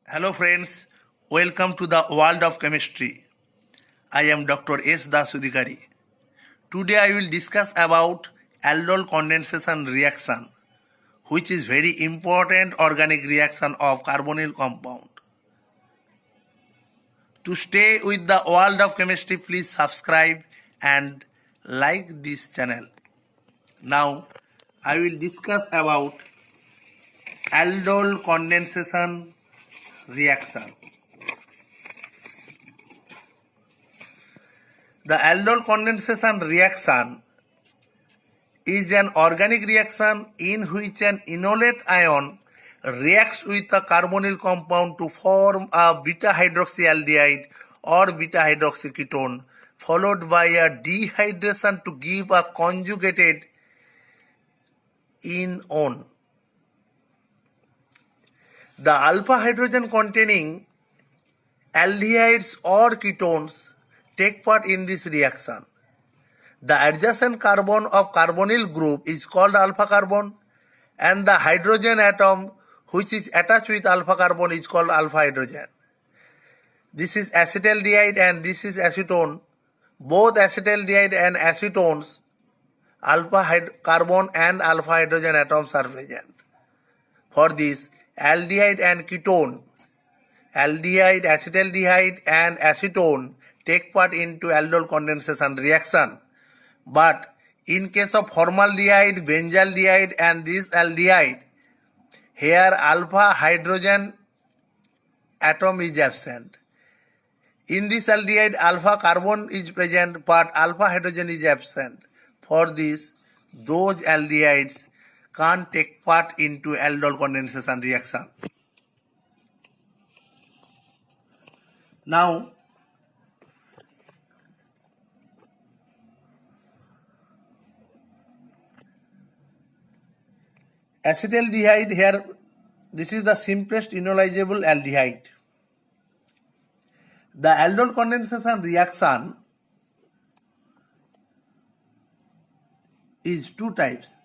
Hello friends, welcome to the world of chemistry. I am Dr. S. Dasudikari. Today I will discuss about aldol condensation reaction, which is very important organic reaction of carbonyl compound. To stay with the world of chemistry, please subscribe and like this channel. Now I will discuss about aldol condensation reaction. The aldol condensation reaction is an organic reaction in which an enolate ion reacts with a carbonyl compound to form a beta hydroxyaldehyde or beta hydroxyketone, followed by a dehydration to give a conjugated enone. The alpha hydrogen containing aldehydes or ketones take part in this reaction. The adjacent carbon of carbonyl group is called alpha carbon, and the hydrogen atom which is attached with alpha carbon is called alpha hydrogen. This is acetaldehyde and this is acetone. Both acetaldehyde and acetones, alpha carbon and alpha hydrogen atoms are present. For this, aldehyde and ketone, aldehyde, acetaldehyde and acetone take part into aldol condensation reaction. But in case of formaldehyde, benzaldehyde and this aldehyde, here alpha hydrogen atom is absent. In this aldehyde, alpha carbon is present but alpha hydrogen is absent. For this, those aldehydes can't take part into aldol condensation reaction. Now, acetaldehyde here, this is the simplest enolizable aldehyde. The aldol condensation reaction is two types.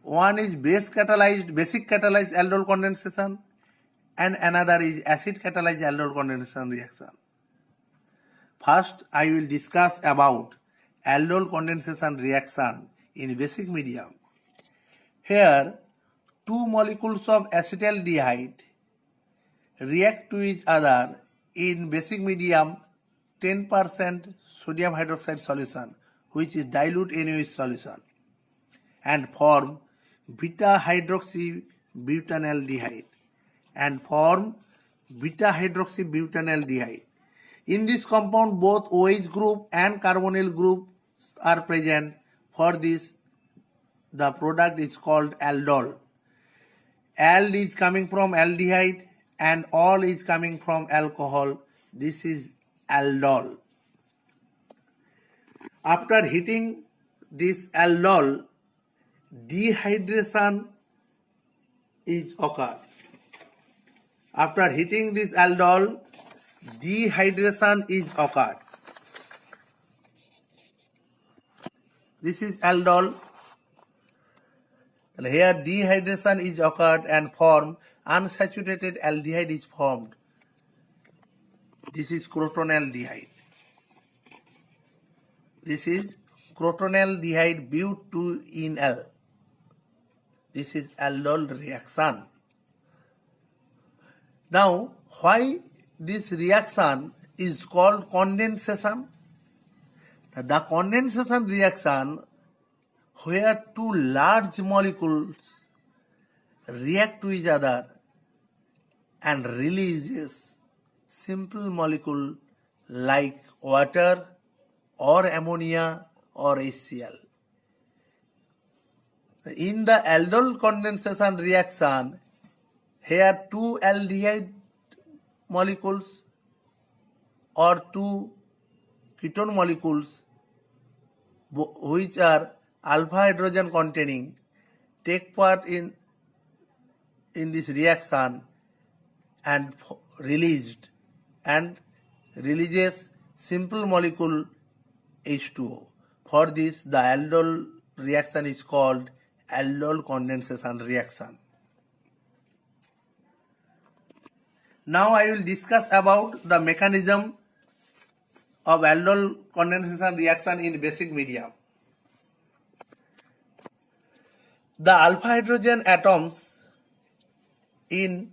One is basic catalyzed aldol condensation and another is acid catalyzed aldol condensation reaction. First, I will discuss about aldol condensation reaction in basic medium. Here, two molecules of acetaldehyde react to each other in basic medium 10% sodium hydroxide solution, which is dilute NaOH solution, and form beta hydroxybutanaldehyde In this compound, both OH group and carbonyl group are present. For this, the product is called aldol. Ald is coming from aldehyde and ol is coming from alcohol. This is aldol. After heating this aldol, dehydration is occurred. After heating this aldol, dehydration is occurred. This is aldol. And here dehydration is occurred and formed unsaturated aldehyde is formed. This is crotonaldehyde. This is crotonaldehyde but2-enal. This is aldol reaction. Now, why this reaction is called condensation? The condensation reaction where two large molecules react to each other and releases simple molecule like water or ammonia or HCl. In the aldol condensation reaction, here two aldehyde molecules or two ketone molecules which are alpha hydrogen containing take part in this reaction and releases simple molecule H2O. For this, the aldol reaction is called aldol condensation reaction. Now I will discuss about the mechanism of aldol condensation reaction in basic medium. The alpha hydrogen atoms in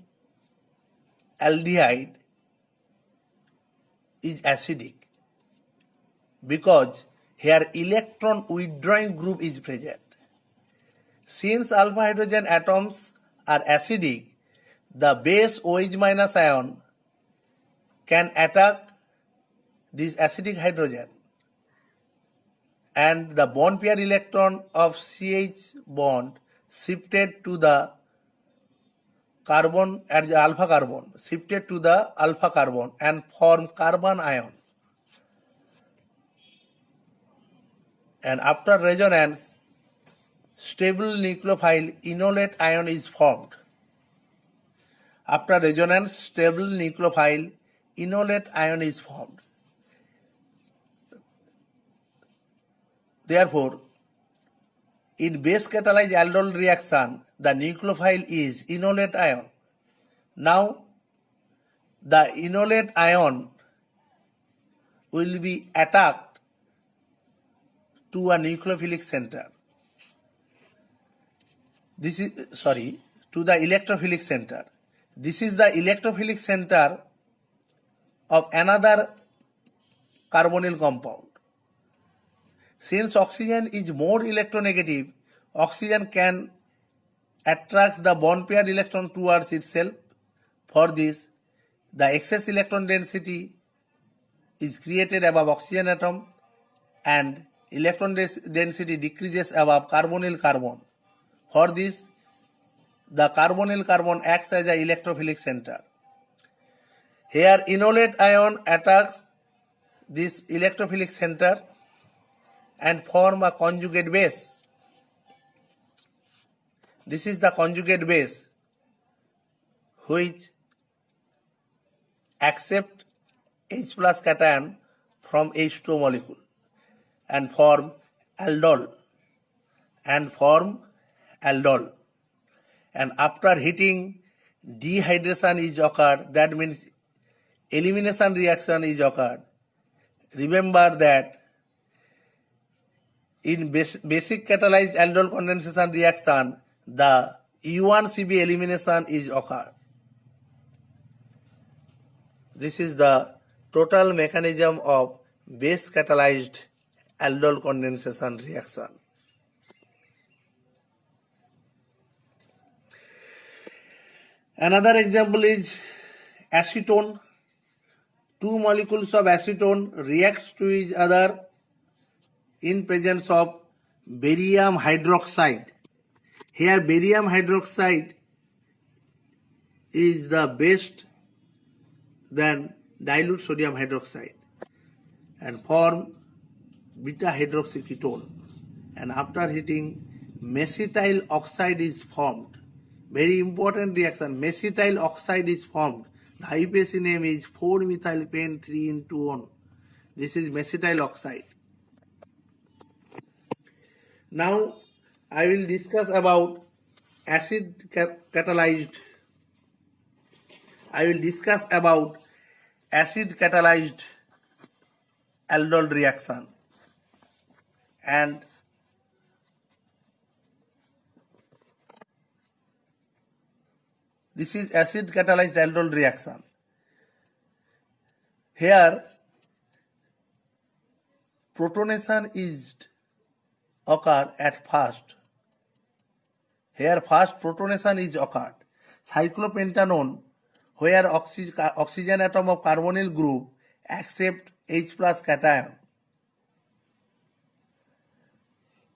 aldehyde is acidic because here electron withdrawing group is present. Since alpha hydrogen atoms are acidic, the base OH minus ion can attack this acidic hydrogen and the bond pair electron of CH bond shifted to the carbon at the alpha carbon shifted to the alpha carbon and form carbon ion. And after resonance, stable nucleophile enolate ion is formed. After resonance, stable nucleophile enolate ion is formed. Therefore, in base catalyzed aldol reaction, the nucleophile is enolate ion. Now, the enolate ion will be attacked to a nucleophilic center. To the electrophilic center. This is the electrophilic center of another carbonyl compound. Since oxygen is more electronegative, oxygen can attract the bond pair electron towards itself. For this, the excess electron density is created above oxygen atom and electron density decreases above carbonyl carbon. For this, the carbonyl carbon acts as an electrophilic center. Here, enolate ion attacks this electrophilic center and form a conjugate base. This is the conjugate base which accept H plus cation from H2 molecule and form aldol. And after heating, dehydration is occurred. That means elimination reaction is occurred. Remember that in basic catalyzed aldol condensation reaction, the U1Cb elimination is occurred. This is the total mechanism of base catalyzed aldol condensation reaction. Another example is acetone. Two molecules of acetone react to each other in presence of barium hydroxide. Here barium hydroxide is the best than dilute sodium hydroxide and form beta hydroxyketone. And after heating, mesithyl oxide is formed. Very important reaction, mesithyl oxide is formed. The IUPAC name is 4-methylpene 3-1. This is mesithyl oxide. Now I will discuss about acid catalyzed aldol reaction, and this is acid catalyzed aldol reaction. Here protonation is occur at first. Here first protonation is occurred. Cyclopentanone, where oxygen atom of carbonyl group accept H plus cation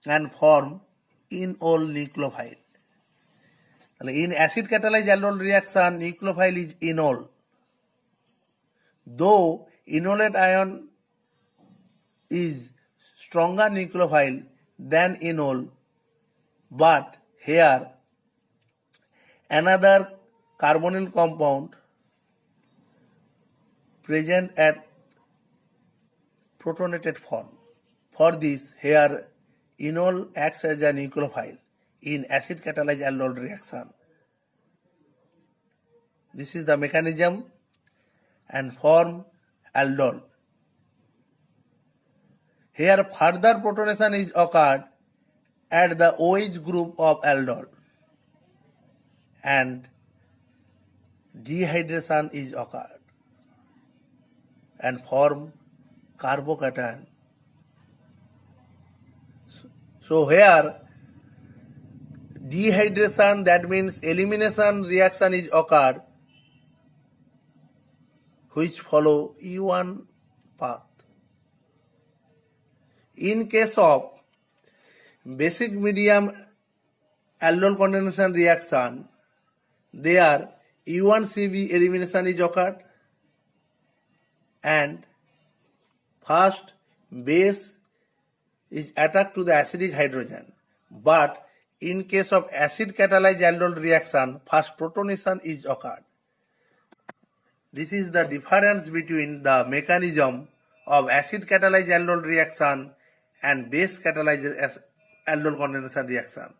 and form enol nucleophile. In acid catalyzed aldol reaction, nucleophile is enol. Though enolate ion is stronger nucleophile than enol, but here another carbonyl compound present at protonated form. For this, here enol acts as a nucleophile in acid catalyzed aldol reaction. This is the mechanism and form aldol. Here further protonation is occurred at the OH group of aldol and dehydration is occurred and form carbocation. So here dehydration, that means elimination reaction is occurred which follow E1 path. In case of basic medium aldol condensation reaction, there E1CB elimination is occurred and first base is attached to the acidic hydrogen. But in case of acid catalyzed aldol reaction, first protonation is occurred. This is the difference between the mechanism of acid catalyzed aldol reaction and base catalyzed aldol condensation reaction.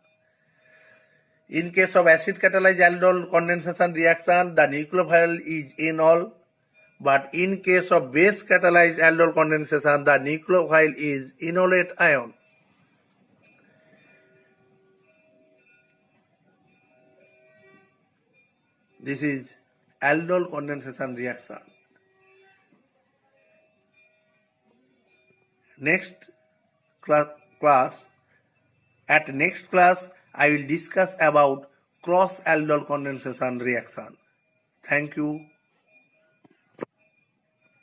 In case of acid catalyzed aldol condensation reaction, the nucleophile is enol, but in case of base catalyzed aldol condensation, the nucleophile is enolate ion. This is aldol condensation reaction. Next class, I will discuss about cross aldol condensation reaction. Thank you.